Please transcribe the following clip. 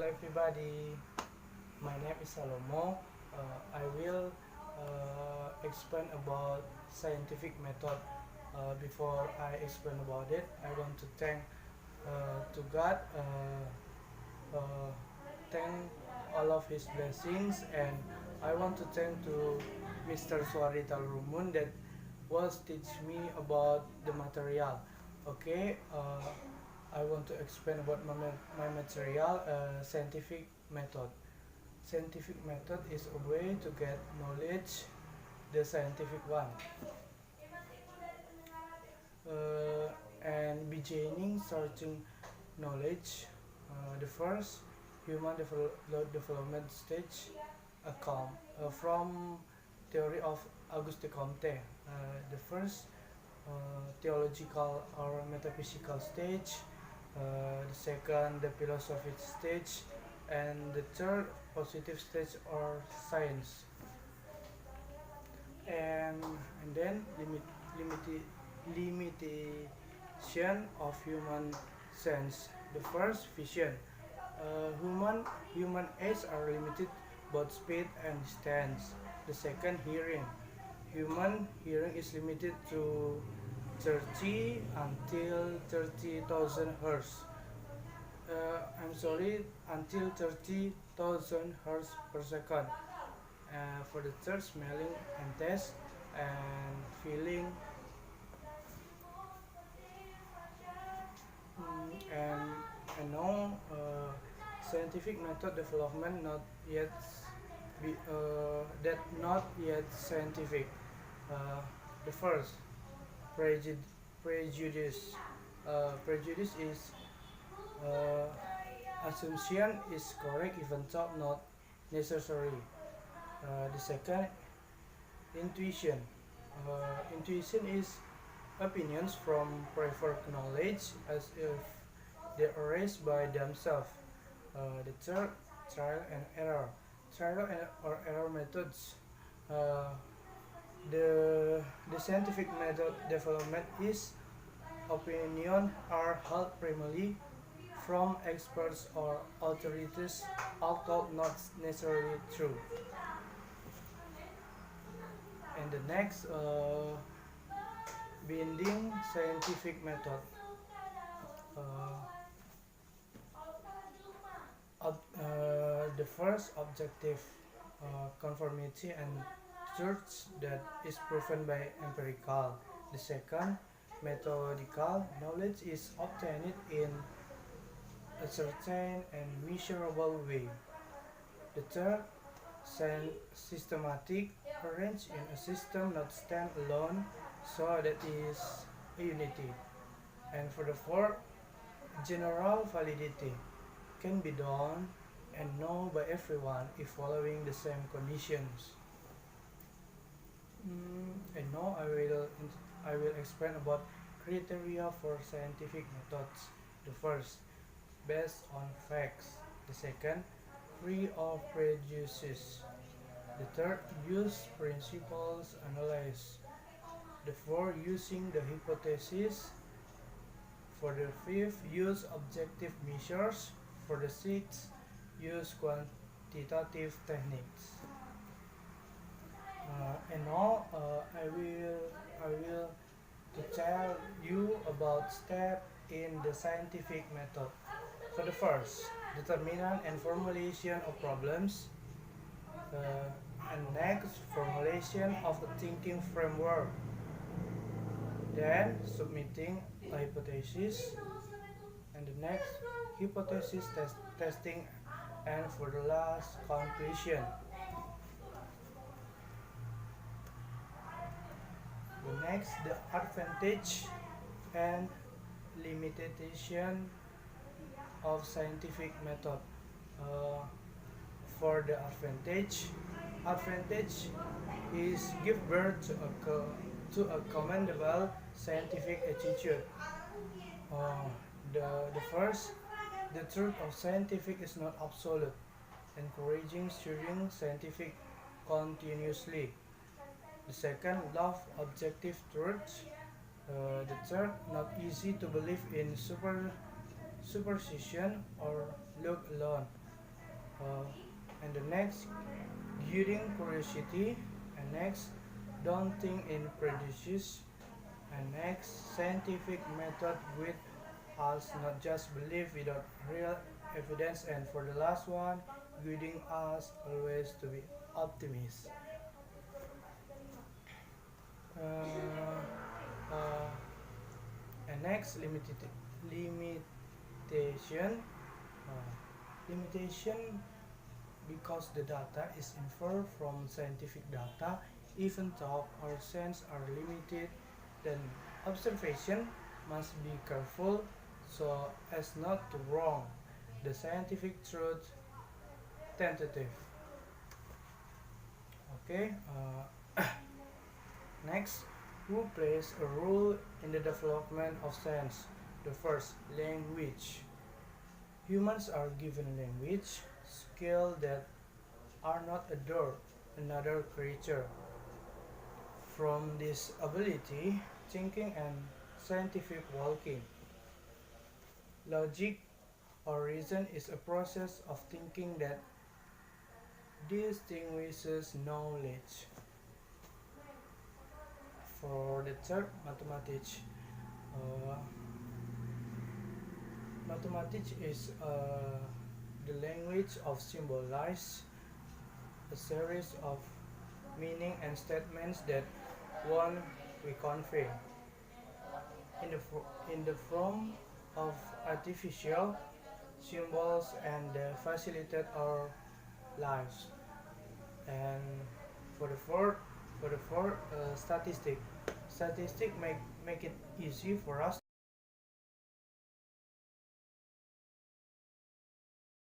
everybody, my name is Salomo. I will explain about scientific method. Before I explain about it, I want to thank to God, uh, thank all of His blessings, and I want to thank to Mr. Suardi Tarumun that was teach me about the material. Okay, I want to explain about my material, scientific method. Scientific method is a way to get knowledge, the scientific one. And beginning searching knowledge, the first human development stage, account from theory of Auguste Comte. The first theological or metaphysical stage, the second the philosophic stage, and the third positive stage or science. And then limit, limitation of human sense. The first vision. Human eyes are limited both speed and distance. The second hearing. Human hearing is limited to 30 until 30,000 hertz. I'm sorry, until 30,000 hertz per second. For the third, smelling and taste and feeling. And now scientific method development not yet that not yet scientific. The first, prejudice. Prejudice is uh, assumption is correct even though not necessary. The second, intuition. Intuition is opinions from preferred knowledge as if they arise by themselves. The third, trial and error. Trial and or error methods. Uh, the scientific method development is opinion are held primarily from experts or authorities, although not necessarily true. And the next, binding scientific method. Uh, the first, objective conformity and truth that is proven by empirical. The second, methodical knowledge is obtained in a certain and measurable way. The third, systematic, arranged in a system not stand alone, so that is a unity. And for the fourth, general validity can be done and known by everyone if following the same conditions. And now I will explain about criteria for scientific methods. The first, based on facts. The second, free of prejudices. The third, use principles analyze. The fourth, using the hypothesis. For the fifth, use objective measures. For the sixth, use quantitative techniques. And now I will to tell you about step in the scientific method. For the first, determinant and formulation of problems. And next, formulation of a thinking framework. Then submitting a hypothesis. And the next, hypothesis testing. And for the last, conclusion. The next, the advantage and limitation of scientific method. Uh, for the advantage is give birth to a commendable scientific attitude. Uh, the first, the truth of scientific is not absolute, encouraging studying scientific continuously. The second, love objective truth. The third, not easy to believe in superstition or look alone. uh, and the next, guiding curiosity, and next, don't think in prejudice, and next, scientific method with us not just believe without real evidence, and for the last one, guiding us always to be optimists. Uh, uh, and next, limitation. Uh, limitation because the data is inferred from scientific data, even though our senses are limited, then observation must be careful so as not to wrong the scientific truth tentative. Okay, next, who plays a role in the development of science? The first, language. Humans are given language, skill that are not adored another creature. From this ability, thinking and scientific walking. Logic or reason is a process of thinking that distinguishes knowledge. For the third, mathematics. Uh, mathematics is the language of symbolize a series of meaning and statements that one we convey in the form of artificial symbols and facilitate our lives. And for the fourth, statistic. Statistic make it easy for us